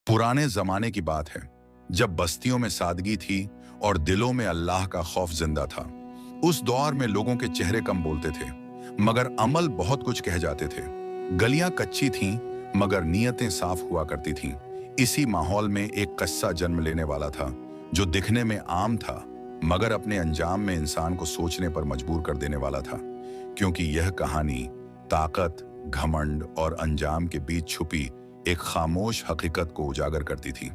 पुराने जमाने की बात है, जब बस्तियों में सादगी थी और दिलों में अल्लाह का खौफ जिंदा था। उस दौर में लोगों के चेहरे कम बोलते थे, मगर अमल बहुत कुछ कह जाते थे। गलियां कच्ची थीं, मगर नीयतें साफ हुआ करती थीं। इसी माहौल में एक कस्सा जन्म लेने वाला था, जो दिखने में आम था, मगर अपने अंजाम में इंसान को सोचने पर मजबूर कर देने वाला था। क्योंकि यह कहानी ताकत, घमंड और अंजाम के बीच छुपी एक खामोश हकीकत को उजागर करती थी।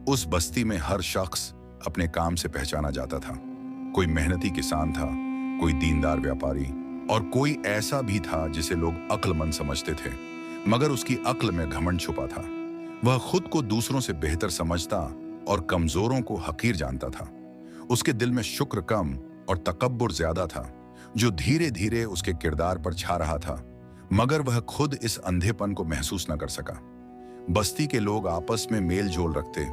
उस बस्ती में हर शख्स अपने काम से पहचाना जाता था। कोई मेहनती किसान था, कोई दीनदार व्यापारी और कोई ऐसा भी था जिसे लोग अक्लमंद समझते थे, मगर उसकी अक्ल में घमंड छुपा था। वह खुद को दूसरों से बेहतर समझता और कमजोरों को हकीर जानता था। उसके दिल में शुक्र कम और तकब्बुर ज्यादा था, जो धीरे धीरे उसके किरदार पर छा रहा था, मगर वह खुद इस अंधेपन को महसूस न कर सका। बस्ती के लोग आपस में मेल जोल रखते,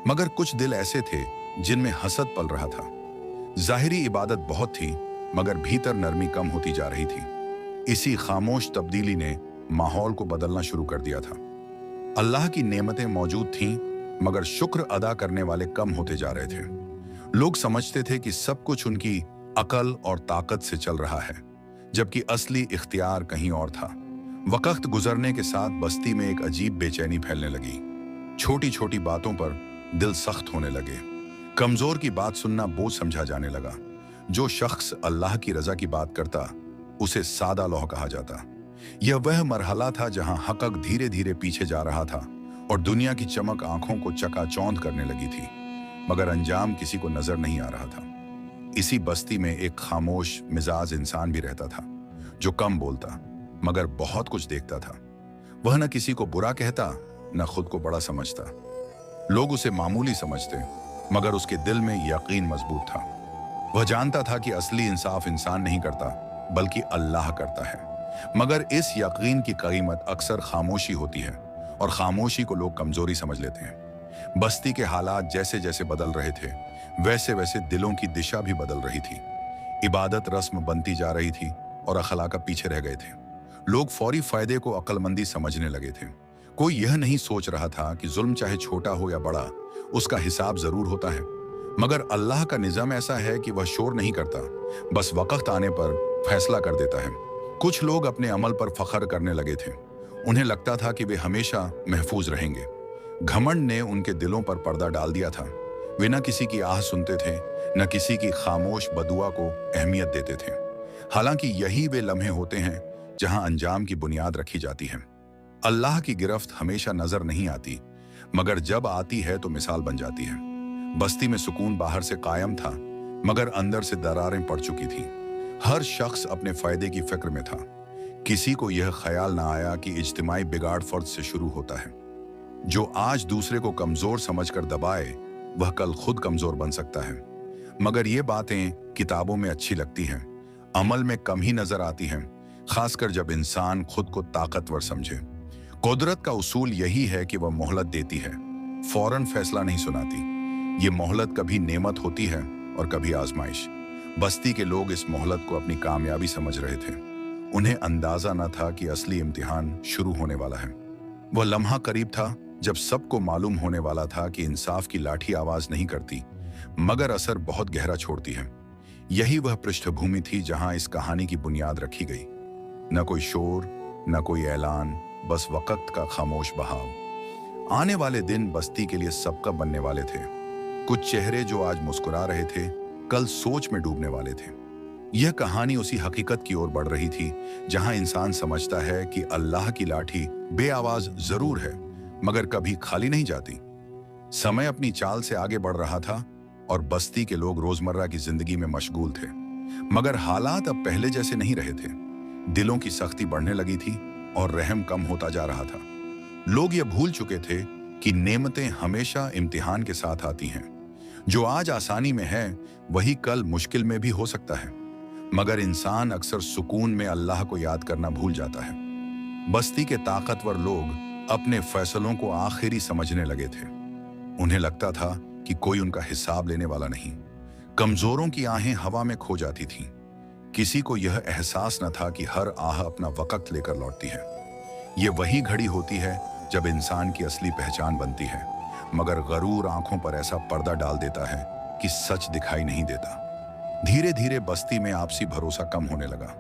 मगर कुछ दिल ऐसे थे जिनमें हसद पल रहा था। जाहिरी इबादत बहुत थी, मगर भीतर नरमी कम होती जा रही थी। इसी खामोश तब्दीली ने माहौल को बदलना शुरू कर दिया था। अल्लाह की नेमतें मौजूद थीं, मगर शुक्र अदा करने वाले कम होते जा रहे थे। लोग समझते थे कि सब कुछ उनकी अकल और ताकत से चल रहा है, जबकि असली इख्तियार कहीं और था। वक्त गुजरने के साथ बस्ती में एक अजीब बेचैनी फैलने लगी। छोटी छोटी बातों पर दिल सख्त होने लगे। कमजोर की बात सुनना बोझ समझा जाने लगा। जो शख्स अल्लाह की रजा की बात करता, उसे सादा लौह कहा जाता। यह वह मरहला था जहां हक़ धीरे धीरे पीछे जा रहा था और दुनिया की चमक आंखों को चकाचौंध करने लगी थी, मगर अंजाम किसी को नजर नहीं आ रहा था। इसी बस्ती में एक खामोश मिजाज इंसान भी रहता था, जो कम बोलता मगर बहुत कुछ देखता था। वह न किसी को बुरा कहता, न खुद को बड़ा समझता। लोग उसे मामूली समझते, मगर उसके दिल में यकीन मजबूत था। वह जानता था कि असली इंसाफ इंसान नहीं करता, बल्कि अल्लाह करता है। मगर इस यकीन की कीमत अक्सर खामोशी होती है, और खामोशी को लोग कमजोरी समझ लेते हैं। बस्ती के हालात जैसे जैसे बदल रहे थे, वैसे वैसे दिलों की दिशा भी बदल रही थी। इबादत रस्म बनती जा रही थी और अखलाक पीछे रह गए थे। लोग फौरी फायदे को अक्लमंदी समझने लगे थे। कोई यह नहीं सोच रहा था कि जुल्म चाहे छोटा हो या बड़ा, उसका हिसाब जरूर होता है। मगर अल्लाह का निज़ाम ऐसा है कि वह शोर नहीं करता, बस वक्त आने पर फैसला कर देता है। कुछ लोग अपने अमल पर फख्र करने लगे थे। उन्हें लगता था कि वे हमेशा महफूज रहेंगे। घमंड ने उनके दिलों पर पर्दा डाल दिया था। वे न किसी की आह सुनते थे, न किसी की खामोश बदुआ को अहमियत देते थे। हालांकि यही वे लम्हे होते हैं जहां अंजाम की बुनियाद रखी जाती है। अल्लाह की गिरफ्त हमेशा नजर नहीं आती, मगर जब आती है तो मिसाल बन जाती है। बस्ती में सुकून बाहर से कायम था, मगर अंदर से दरारें पड़ चुकी थीं। हर शख्स अपने फायदे की फिक्र में था। किसी को यह ख्याल ना आया कि इज्तिमाई बिगाड़ फर्द से शुरू होता है। जो आज दूसरे को कमजोर समझकर दबाए, वह कल खुद कमजोर बन सकता है। मगर ये बातें किताबों में अच्छी लगती हैं, अमल में कम ही नजर आती हैं, खासकर जब इंसान खुद को ताकतवर समझे। कुदरत का उसूल यही है कि वह मोहलत देती है, फौरन फैसला नहीं सुनाती। ये मोहलत कभी नेमत होती है और कभी आजमाइश। बस्ती के लोग इस मोहलत को अपनी कामयाबी समझ रहे थे। उन्हें अंदाजा न था कि असली इम्तिहान शुरू होने वाला है। वह लम्हा करीब था जब सबको मालूम होने वाला था कि इंसाफ की लाठी आवाज नहीं करती, मगर असर बहुत गहरा छोड़ती है। यही वह पृष्ठभूमि थी जहां इस कहानी की बुनियाद रखी गई। न कोई शोर, न कोई ऐलान, बस वक्त का खामोश बहाव। आने वाले दिन बस्ती के लिए सबका बनने वाले थे। कुछ चेहरे जो आज मुस्कुरा रहे थे, कल सोच में डूबने वाले थे। यह कहानी उसी हकीकत की ओर बढ़ रही थी जहां इंसान समझता है कि अल्लाह की लाठी बेआवाज जरूर है, मगर कभी खाली नहीं जाती। समय अपनी चाल से आगे बढ़ रहा था और बस्ती के लोग रोजमर्रा की जिंदगी में मशगूल थे, मगर हालात अब पहले जैसे नहीं रहे थे। दिलों की सख्ती बढ़ने लगी थी और रहम कम होता जा रहा था। लोग ये भूल चुके थे कि नेमतें हमेशा इम्तिहान के साथ आती हैं। जो आज आसानी में है, वही कल मुश्किल में भी हो सकता है। मगर इंसान अक्सर सुकून में अल्लाह को याद करना भूल जाता है। बस्ती के ताकतवर लोग अपने फैसलों को आखिरी समझने लगे थे। उन्हें लगता था कि कोई उनका हिसाब लेने वाला नहीं। कमजोरों की आहें हवा में खो जाती थीं। किसी को यह एहसास न था कि हर आह अपना वक्त लेकर लौटती है। ये वही घड़ी होती है जब इंसान की असली पहचान बनती है, मगर गरूर आंखों पर ऐसा पर्दा डाल देता है कि सच दिखाई नहीं देता। धीरे धीरे बस्ती में आपसी भरोसा कम होने लगा।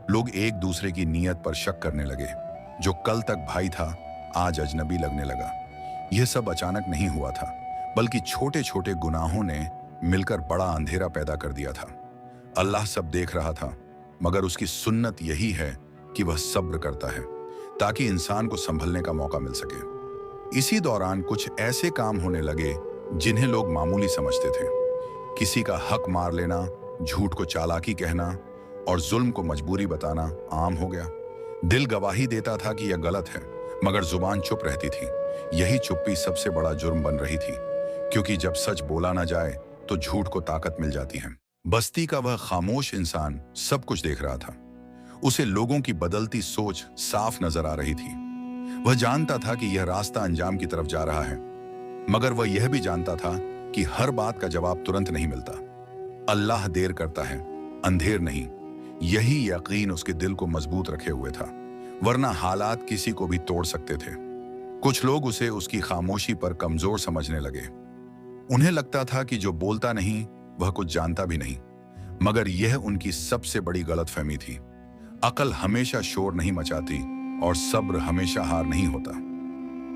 लोग एक दूसरे की नीयत पर शक करने लगे। जो कल तक भाई था, आज अजनबी लगने लगा। यह सब अचानक नहीं हुआ था, बल्कि छोटे छोटे गुनाहों ने मिलकर बड़ा अंधेरा पैदा कर दिया था। अल्लाह सब देख रहा था, मगर उसकी सुन्नत यही है कि वह सब्र करता है ताकि इंसान को संभलने का मौका मिल सके। इसी दौरान कुछ ऐसे काम होने लगे जिन्हें लोग मामूली समझते थे। किसी का हक मार लेना, झूठ को चालाकी कहना और जुल्म को मजबूरी बताना आम हो गया। दिल गवाही देता था कि यह गलत है, मगर जुबान चुप रहती थी। यही चुप्पी सबसे बड़ा जुर्म बन रही थी, क्योंकि जब सच बोला ना जाए तो झूठ को ताकत मिल जाती है। बस्ती का वह खामोश इंसान सब कुछ देख रहा था। उसे लोगों की बदलती सोच साफ नजर आ रही थी। वह जानता था कि यह रास्ता अंजाम की तरफ जा रहा है, मगर वह यह भी जानता था कि हर बात का जवाब तुरंत नहीं मिलता। अल्लाह देर करता है, अंधेर नहीं। यही यकीन उसके दिल को मजबूत रखे हुए था, वरना हालात किसी को भी तोड़ सकते थे। कुछ लोग उसे उसकी खामोशी पर कमजोर समझने लगे। उन्हें लगता था कि जो बोलता नहीं वह कुछ जानता भी नहीं, मगर यह उनकी सबसे बड़ी गलतफहमी थी। अकल हमेशा शोर नहीं मचाती और सब्र हमेशा हार नहीं होता।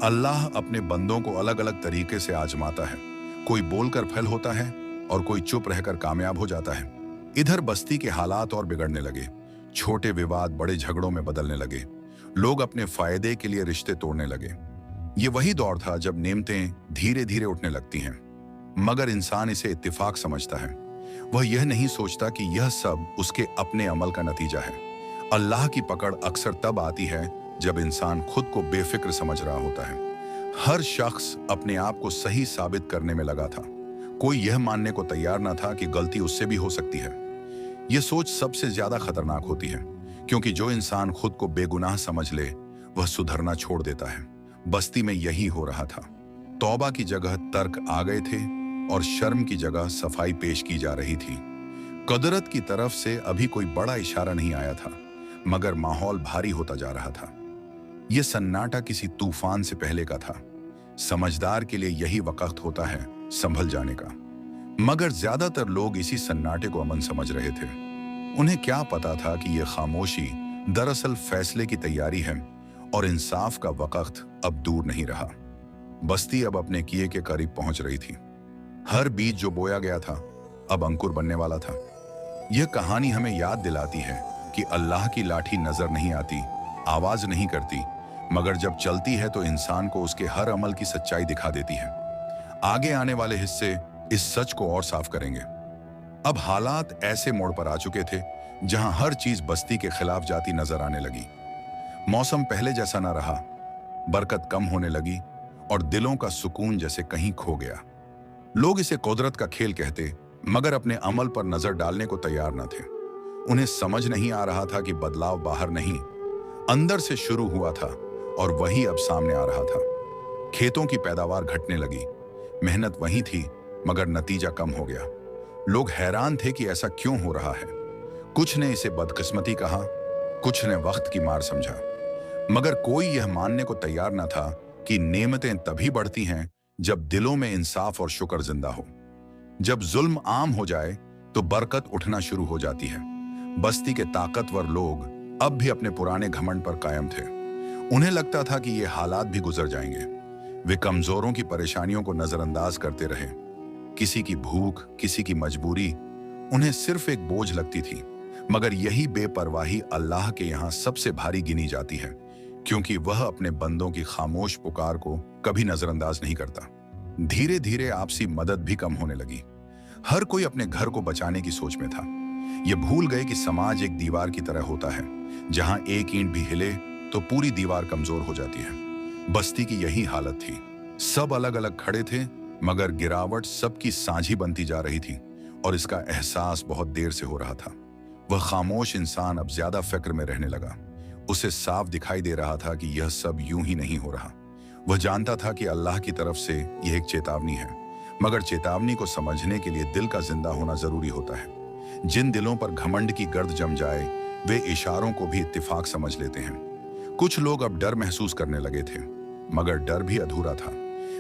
अल्लाह अपने बंदों को अलग अलग तरीके से आजमाता है। कोई बोलकर फेल होता है और कोई चुप रहकर कामयाब हो जाता है। इधर बस्ती के हालात और बिगड़ने लगे। छोटे विवाद बड़े झगड़ों में बदलने लगे। लोग अपने फायदे के लिए रिश्ते तोड़ने लगे। ये वही दौर था जब नेमतें धीरे धीरे उठने लगती हैं, मगर इंसान इसे इत्तेफाक समझता है। वह यह नहीं सोचता कि यह सब उसके अपने अमल का नतीजा है। अल्लाह की पकड़ अक्सर तब आती है जब इंसान खुद को बेफिक्र समझ रहा होता है। हर शख्स अपने आप को सही साबित करने में लगा था। कोई यह मानने को तैयार न था कि गलती उससे भी हो सकती है। यह सोच सबसे ज्यादा खतरनाक होती है, क्योंकि जो इंसान खुद को बेगुनाह समझ ले वह सुधरना छोड़ देता है। बस्ती में यही हो रहा था। तौबा की जगह तर्क आ गए थे और शर्म की जगह सफाई पेश की जा रही थी। कुदरत की तरफ से अभी कोई बड़ा इशारा नहीं आया था, मगर माहौल भारी होता जा रहा था। यह सन्नाटा किसी तूफान से पहले का था। समझदार के लिए यही वक्त होता है संभल जाने का, मगर ज्यादातर लोग इसी सन्नाटे को अमन समझ रहे थे। उन्हें क्या पता था कि यह खामोशी दरअसल फैसले की तैयारी है और इंसाफ का वक्त अब दूर नहीं रहा। बस्ती अब अपने किए के करीब पहुंच रही थी। हर बीज जो बोया गया था अब अंकुर बनने वाला था। यह कहानी हमें याद दिलाती है कि अल्लाह की लाठी नजर नहीं आती, आवाज नहीं करती, मगर जब चलती है तो इंसान को उसके हर अमल की सच्चाई दिखा देती है। आगे आने वाले हिस्से इस सच को और साफ करेंगे। अब हालात ऐसे मोड़ पर आ चुके थे जहां हर चीज बस्ती के खिलाफ जाती नजर आने लगी। मौसम पहले जैसा न रहा, बरकत कम होने लगी और दिलों का सुकून जैसे कहीं खो गया। लोग इसे कुदरत का खेल कहते, मगर अपने अमल पर नजर डालने को तैयार न थे। उन्हें समझ नहीं आ रहा था कि बदलाव बाहर नहीं, अंदर से शुरू हुआ था और वही अब सामने आ रहा था। खेतों की पैदावार घटने लगी। मेहनत वही थी, मगर नतीजा कम हो गया। लोग हैरान थे कि ऐसा क्यों हो रहा है। कुछ ने इसे बदकिस्मती कहा, कुछ ने वक्त की मार समझा, मगर कोई यह मानने को तैयार न था कि नेमतें तभी बढ़ती हैं जब दिलों में इंसाफ और शुक्र जिंदा हो। जब जुल्म आम हो जाए तो बरकत उठना शुरू हो जाती है। बस्ती के ताकतवर लोग अब भी अपने पुराने घमंड पर कायम थे। उन्हें लगता था कि ये हालात भी गुजर जाएंगे। वे कमजोरों की परेशानियों को नजरअंदाज करते रहे। किसी की भूख, किसी की मजबूरी उन्हें सिर्फ एक बोझ लगती थी, मगर यही बेपरवाही अल्लाह के यहाँ सबसे भारी गिनी जाती है, क्योंकि वह अपने बंदों की खामोश पुकार को कभी नजरअंदाज नहीं करता। धीरे धीरे आपसी मदद भी कम होने लगी। हर कोई अपने घर को बचाने की सोच में था। ये भूल गए कि समाज एक दीवार की तरह होता है, जहां एक ईंट भी हिले तो पूरी दीवार कमजोर हो जाती है। बस्ती की यही हालत थी। सब अलग अलग खड़े थे, मगर गिरावट सबकी साझी बनती जा रही थी और इसका एहसास बहुत देर से हो रहा था। वह खामोश इंसान अब ज्यादा फिक्र में रहने लगा। उसे साफ दिखाई दे रहा था कि यह सब यूं ही नहीं हो रहा। वह जानता था कि अल्लाह की तरफ से यह एक चेतावनी है, मगर चेतावनी को समझने के लिए दिल का जिंदा होना जरूरी होता है। जिन दिलों पर घमंड की गर्द जम जाए वे इशारों को भी इत्तेफाक समझ लेते हैं। कुछ लोग अब डर महसूस करने लगे थे। मगर डर भी अधूरा था।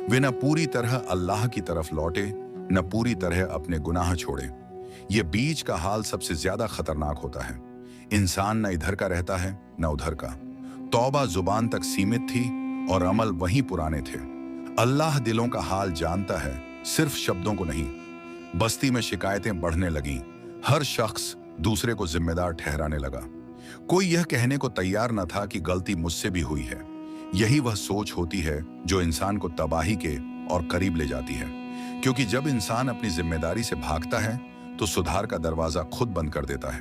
वे न पूरी तरह अल्लाह की तरफ लौटे, न पूरी तरह अपने गुनाह छोड़े। ये बीच का हाल सबसे ज्यादा खतरनाक होता है। इंसान न इधर का रहता है न उधर का। तौबा जुबान तक सीमित थी और अमल वहीं पुराने थे। अल्लाह दिलों का हाल जानता है, सिर्फ शब्दों को नहीं। बस्ती में शिकायतें बढ़ने लगीं। हर शख्स दूसरे को जिम्मेदार ठहराने लगा। कोई यह कहने को तैयार न था कि गलती मुझसे भी हुई है। यही वह सोच होती है जो इंसान को तबाही के और करीब ले जाती है, क्योंकि जब इंसान अपनी जिम्मेदारी से भागता है तो सुधार का दरवाजा खुद बंद कर देता है।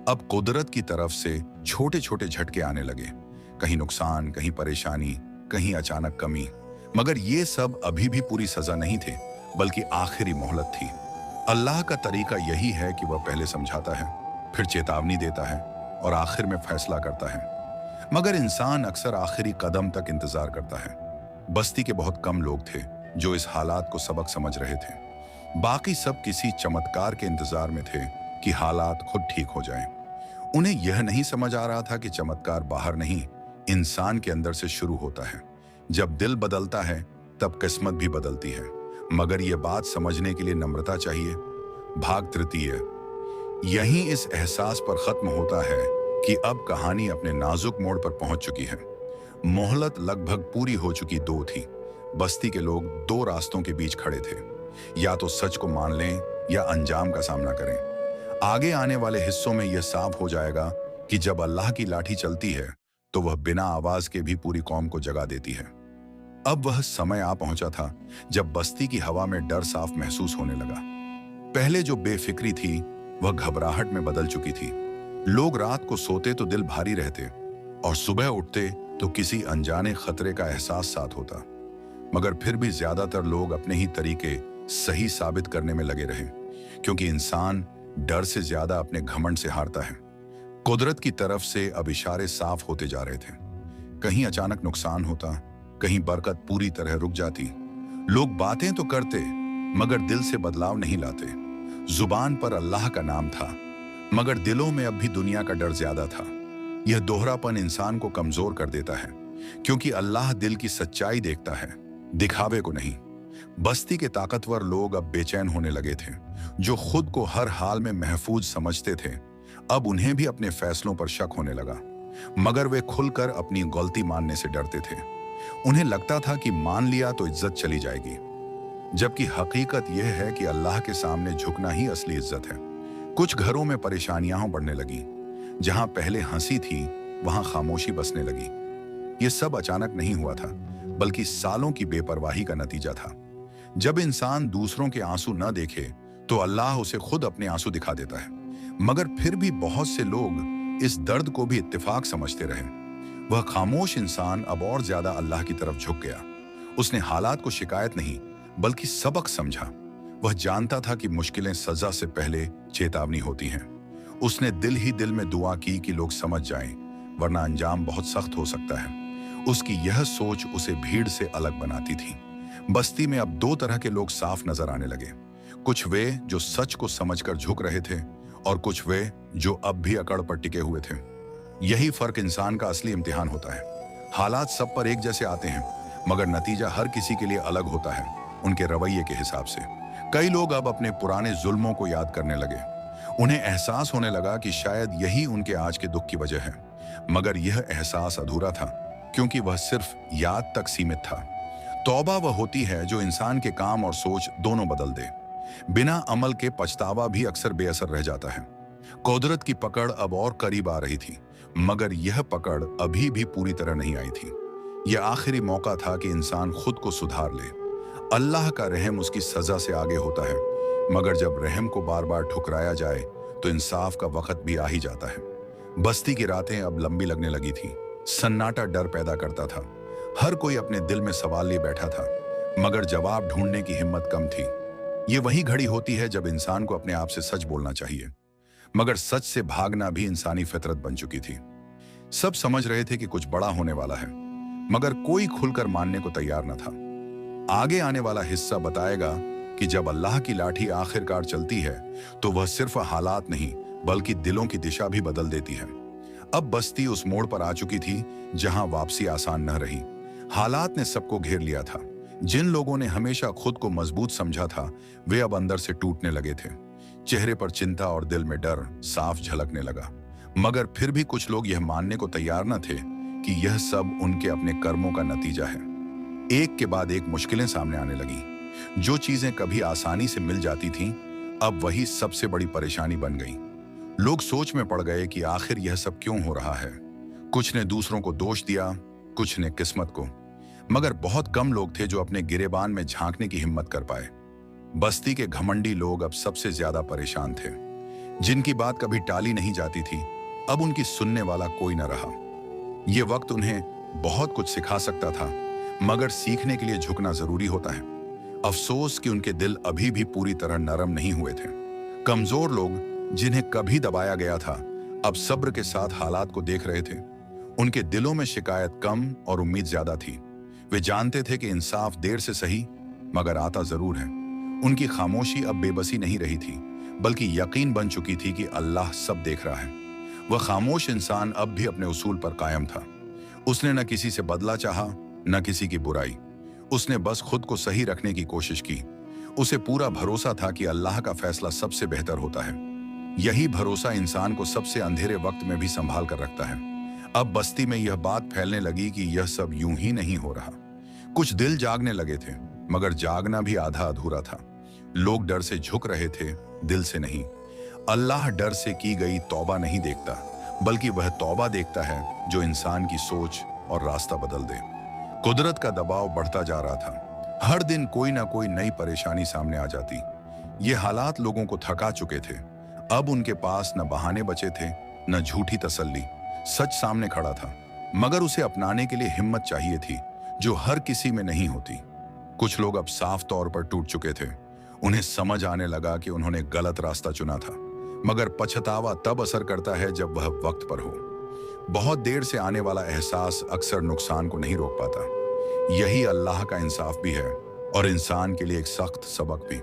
अब कुदरत की तरफ से छोटे छोटे झटके आने लगे, कहीं नुकसान, कहीं परेशानी, कहीं अचानक कमी। मगर ये सब अभी भी पूरी सजा नहीं थे, बल्कि आखिरी मोहलत थी। अल्लाह का तरीका यही है कि वह पहले समझाता है, फिर चेतावनी देता है और आखिर में फैसला करता है। मगर इंसान अक्सर आखिरी कदम तक इंतजार करता है। बस्ती के बहुत कम लोग थे जो इस हालात को सबक समझ रहे थे। बाकी सब किसी चमत्कार के इंतजार में थे कि हालात खुद ठीक हो जाएं। उन्हें यह नहीं समझ आ रहा था कि चमत्कार बाहर नहीं, इंसान के अंदर से शुरू होता है। जब दिल बदलता है तब किस्मत भी बदलती है। मगर यह बात समझने के लिए नम्रता चाहिए। भाग तृतीय। यहीं इस एहसास पर खत्म होता है कि अब कहानी अपने नाजुक मोड़ पर पहुंच चुकी है। मोहलत लगभग पूरी हो चुकी दो थी। बस्ती के लोग दो रास्तों के बीच खड़े थे, या तो सच को मान लें या अंजाम का सामना करें। आगे आने वाले हिस्सों में यह साफ हो जाएगा कि जब अल्लाह की लाठी चलती है तो वह बिना आवाज के भी पूरी कौम को जगा देती है। अब वह समय आ पहुंचा था जब बस्ती की हवा में डर साफ महसूस होने लगा। पहले जो बेफिक्री थी वह घबराहट में बदल चुकी थी। लोग रात को सोते तो दिल भारी रहते और सुबह उठते तो किसी अनजाने खतरे का एहसास साथ होता। मगर फिर भी ज्यादातर लोग अपने ही तरीके सही साबित करने में लगे रहे, क्योंकि इंसान डर से ज्यादा अपने घमंड से हारता है। कुदरत की तरफ से अब इशारे साफ होते जा रहे थे। कहीं अचानक नुकसान होता, कहीं बरकत पूरी तरह रुक जाती। लोग बातें तो करते मगर दिल से बदलाव नहीं लाते। जुबान पर अल्लाह का नाम था, मगर दिलों में अब भी दुनिया का डर ज्यादा था। यह दोहरापन इंसान को कमजोर कर देता है, क्योंकि अल्लाह दिल की सच्चाई देखता है, दिखावे को नहीं। बस्ती के ताकतवर लोग अब बेचैन होने लगे थे। जो खुद को हर हाल में महफूज समझते थे, अब उन्हें भी अपने फैसलों पर शक होने लगा। मगर वे खुलकर अपनी गलती मानने से डरते थे। उन्हें लगता था कि मान लिया तो इज्जत चली जाएगी, जबकि हकीकत यह है कि अल्लाह के सामने झुकना ही असली इज्जत है। कुछ घरों में परेशानियां बढ़ने लगी। जहां पहले हंसी थी वहां खामोशी बसने लगी। यह सब अचानक नहीं हुआ था, बल्कि सालों की बेपरवाही का नतीजा था। जब इंसान दूसरों के आंसू न देखे तो अल्लाह उसे खुद अपने आंसू दिखा देता है। मगर फिर भी बहुत से लोग इस दर्द को भी इत्तेफाक समझते रहे। वह खामोश इंसान अब और ज्यादा अल्लाह की तरफ झुक गया। उसने हालात को शिकायत नहीं बल्कि सबक समझा। वह जानता था कि मुश्किलें सजा से पहले चेतावनी होती हैं। उसने दिल ही दिल में दुआ की कि लोग समझ जाएं, वरना अंजाम बहुत सख्त हो सकता है। उसकी यह सोच उसे भीड़ से अलग बनाती थी। बस्ती में अब दो तरह के लोग साफ नजर आने लगे। कुछ वे जो सच को समझकर झुक रहे थे, और कुछ वे जो अब भी अकड़ पर टिके हुए थे। यही फर्क इंसान का असली इम्तिहान होता है। हालात सब पर एक जैसे आते हैं, मगर नतीजा हर किसी के लिए अलग होता है, उनके रवैये के हिसाब से। कई लोग अब अपने पुराने जुल्मों को याद करने लगे। उन्हें एहसास होने लगा कि शायद यही उनके आज के दुख की वजह है। मगर यह एहसास अधूरा था, क्योंकि वह सिर्फ याद तक सीमित था। तौबा वह होती है जो इंसान के काम और सोच दोनों बदल दे। बिना अमल के पछतावा भी अक्सर बेअसर रह जाता है। कुदरत की पकड़ अब और करीब आ रही थी, मगर यह पकड़ अभी भी पूरी तरह नहीं आई थी। यह आखिरी मौका था कि इंसान खुद को सुधार ले। अल्लाह का रहम उसकी सजा से आगे होता है, मगर जब रहम को बार बार ठुकराया जाए तो इंसाफ का वक्त भी आ ही जाता है। बस्ती की रातें अब लंबी लगने लगी थी। सन्नाटा डर पैदा करता था। हर कोई अपने दिल में सवाल लिए बैठा था, मगर जवाब ढूंढने की हिम्मत कम थी। ये वही घड़ी होती है जब इंसान को अपने आप से सच बोलना चाहिए, मगर सच से भागना भी इंसानी फितरत बन चुकी थी। सब समझ रहे थे कि कुछ बड़ा होने वाला है, मगर कोई खुलकर मानने को तैयार न था। आगे आने वाला हिस्सा बताएगा कि जब अल्लाह की लाठी आखिरकार चलती है तो वह सिर्फ हालात नहीं बल्कि दिलों की दिशा भी बदल देती है। अब बस्ती उस मोड़ पर आ चुकी थी जहां वापसी आसान न रही। हालात ने सबको घेर लिया था। जिन लोगों ने हमेशा खुद को मजबूत समझा था, वे अब अंदर से टूटने लगे थे। चेहरे पर चिंता और दिल में डर साफ झलकने लगा। मगर फिर भी कुछ लोग यह मानने को तैयार न थे कि यह सब उनके अपने कर्मों का नतीजा है। एक के बाद एक मुश्किलें सामने आने लगीं। जो चीजें कभी आसानी से मिल जाती थीं, अब वही सबसे बड़ी परेशानी बन गई। लोग सोच में पड़ गए कि आखिर यह सब क्यों हो रहा है। कुछ ने दूसरों को दोष दिया, कुछ ने किस्मत को, मगर बहुत कम लोग थे जो अपने गिरेबान में झांकने की हिम्मत कर पाए। बस्ती के घमंडी लोग अब सबसे ज्यादा परेशान थे। जिनकी बात कभी टाली नहीं जाती थी, अब उनकी सुनने वाला कोई न रहा। यह वक्त उन्हें बहुत कुछ सिखा सकता था, मगर सीखने के लिए झुकना जरूरी होता है। अफसोस कि उनके दिल अभी भी पूरी तरह नरम नहीं हुए थे। कमजोर लोग जिन्हें कभी दबाया गया था, अब सब्र के साथ हालात को देख रहे थे। उनके दिलों में शिकायत कम और उम्मीद ज्यादा थी। वे जानते थे कि इंसाफ देर से सही मगर आता जरूर है। उनकी खामोशी अब बेबसी नहीं रही थी, बल्कि यकीन बन चुकी थी कि अल्लाह सब देख रहा है। वह खामोश इंसान अब भी अपने उसूल पर कायम था। उसने न किसी से बदला चाहा, न किसी की बुराई। उसने बस खुद को सही रखने की कोशिश की। उसे पूरा भरोसा था कि अल्लाह का फैसला सबसे बेहतर होता है। यही भरोसा इंसान को सबसे अंधेरे वक्त में भी संभाल कर रखता है। अब बस्ती में यह बात फैलने लगी कि यह सब यूं ही नहीं हो रहा। कुछ दिल जागने लगे थे, मगर जागना भी आधा अधूरा था। लोग डर से झुक रहे थे, दिल से नहीं। अल्लाह डर से की गई तौबा नहीं देखता, बल्कि वह तौबा देखता है जो इंसान की सोच और रास्ता बदल दे। कुदरत का दबाव बढ़ता जा रहा था। हर दिन कोई ना कोई नई परेशानी सामने आ जाती। ये हालात लोगों को थका चुके थे। अब उनके पास न बहाने बचे थे, न झूठी तसल्ली। सच सामने खड़ा था, मगर उसे अपनाने के लिए हिम्मत चाहिए थी, जो हर किसी में नहीं होती। कुछ लोग अब साफ तौर पर टूट चुके थे। उन्हें समझ आने लगा कि उन्होंने गलत रास्ता चुना था, मगर पछतावा तब असर करता है जब वह वक्त पर हो। बहुत देर से आने वाला एहसास अक्सर नुकसान को नहीं रोक पाता। यही अल्लाह का इंसाफ भी है और इंसान के लिए एक सख्त सबक भी।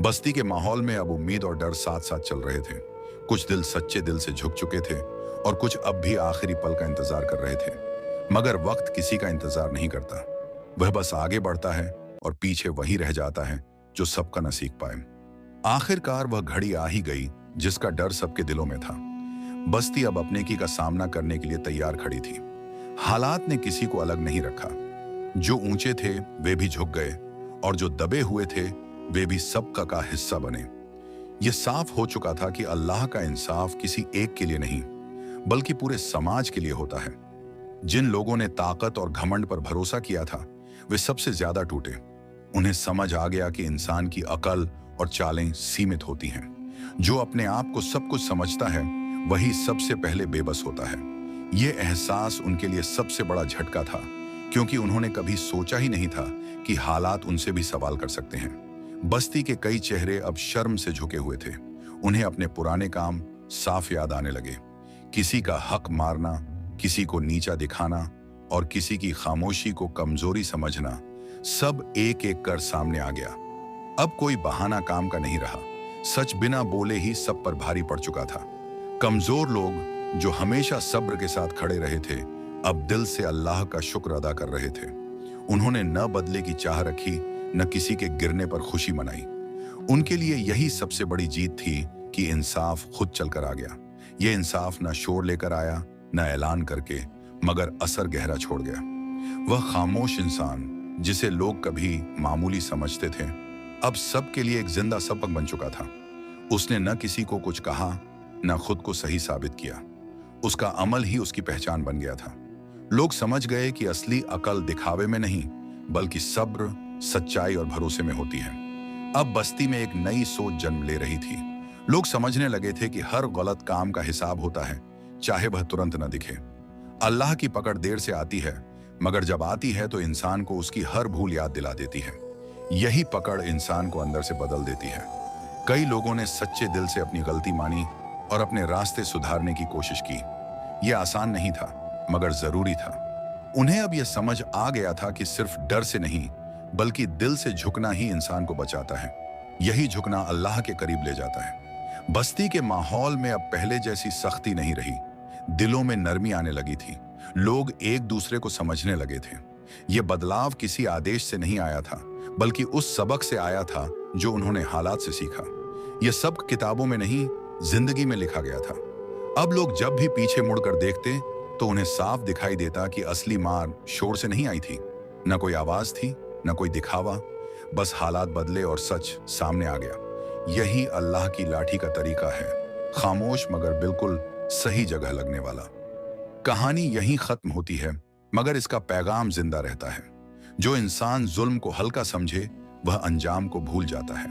बस्ती के माहौल में अब उम्मीद और डर साथ साथ चल रहे थे। कुछ दिल सच्चे दिल से झुक चुके थे और कुछ अब भी आखिरी पल का इंतजार कर रहे थे। मगर वक्त किसी का इंतजार नहीं करता। वह बस आगे बढ़ता है और पीछे वही रह जाता है जो सबका न सीख पाए। आखिरकार वह घड़ी आ ही गई जिसका डर सबके दिलों में था। बस्ती अब अपने की का सामना करने के लिए तैयार खड़ी थी। हालात ने किसी को अलग नहीं रखा। जो ऊंचे थे वे भी झुक गए और जो दबे हुए थे वे भी सबका का हिस्सा बने। यह साफ हो चुका था कि अल्लाह का इंसाफ किसी एक के लिए नहीं, बल्कि पूरे समाज के लिए होता है। जिन लोगों ने ताकत और घमंड पर भरोसा किया था, वे सबसे ज्यादा टूटे। उन्हें समझ आ गया कि इंसान की अकल और चालें सीमित होती हैं। जो अपने आप को सब कुछ समझता है, वही सबसे पहले बेबस होता है। यह एहसास उनके लिए सबसे बड़ा झटका था, क्योंकि उन्होंने कभी सोचा ही नहीं था कि हालात उनसे भी सवाल कर सकते हैं। बस्ती के कई चेहरे अब शर्म से झुके हुए थे। उन्हें अपने पुराने काम साफ याद आने लगे। किसी का हक मारना, किसी को नीचा दिखाना और किसी की खामोशी को कमजोरी समझना, सब एक एक कर सामने आ गया। अब कोई बहाना काम का नहीं रहा। सच बिना बोले ही सब पर भारी पड़ चुका था। कमजोर लोग जो हमेशा सब्र के साथ खड़े रहे थे, अब दिल से अल्लाह का शुक्र अदा कर रहे थे। उन्होंने न बदले की चाह रखी, न किसी के गिरने पर खुशी मनाई। उनके लिए यही सबसे बड़ी जीत थी कि इंसाफ खुद चलकर आ गया। यह इंसाफ न शोर लेकर आया, न ऐलान करके, मगर असर गहरा छोड़ गया। वह खामोश इंसान जिसे लोग कभी मामूली समझते थे, अब सबके लिए एक जिंदा सबक बन चुका था। उसने न किसी को कुछ कहा, न खुद को सही साबित किया। उसका अमल ही उसकी पहचान बन गया था। लोग समझ गए कि असली अकल दिखावे में नहीं, बल्कि सब्र, सच्चाई और भरोसे में होती है। अब बस्ती में एक नई सोच जन्म ले रही थी। लोग समझने लगे थे कि हर गलत काम का हिसाब होता है, चाहे वह तुरंत न दिखे। अल्लाह की पकड़ देर से आती है, मगर जब आती है तो इंसान को उसकी हर भूल याद दिला देती है। यही पकड़ इंसान को अंदर से बदल देती है। कई लोगों ने सच्चे दिल से अपनी गलती मानी और अपने रास्ते सुधारने की कोशिश की। यह आसान नहीं था, मगर जरूरी था। उन्हें अब यह समझ आ गया था कि सिर्फ डर से नहीं, बल्कि दिल से झुकना ही इंसान को बचाता है। यही झुकना अल्लाह के करीब ले जाता है। बस्ती के माहौल में अब पहले जैसी सख्ती नहीं रही। दिलों में नरमी आने लगी थी। लोग एक दूसरे को समझने लगे थे। ये बदलाव किसी आदेश से नहीं आया था, बल्कि उस सबक से आया था जो उन्होंने हालात से सीखा। ये सबक किताबों में नहीं, जिंदगी में लिखा गया था। अब लोग जब भी पीछे मुड़कर देखते तो उन्हें साफ दिखाई देता कि असली मार शोर से नहीं आई थी, न कोई आवाज थी, न कोई दिखावा, बस हालात बदले और सच सामने आ गया। यही अल्लाह की लाठी का तरीका है, खामोश मगर बिल्कुल सही जगह लगने वाला। कहानी यहीं खत्म होती है, मगर इसका पैगाम जिंदा रहता है। जो इंसान जुल्म को हल्का समझे वह अंजाम को भूल जाता है।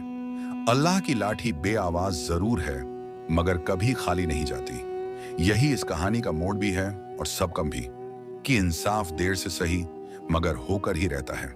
अल्लाह की लाठी बेआवाज जरूर है, मगर कभी खाली नहीं जाती। यही इस कहानी का मोड़ भी है और सबका भी, कि इंसाफ देर से सही मगर होकर ही रहता है।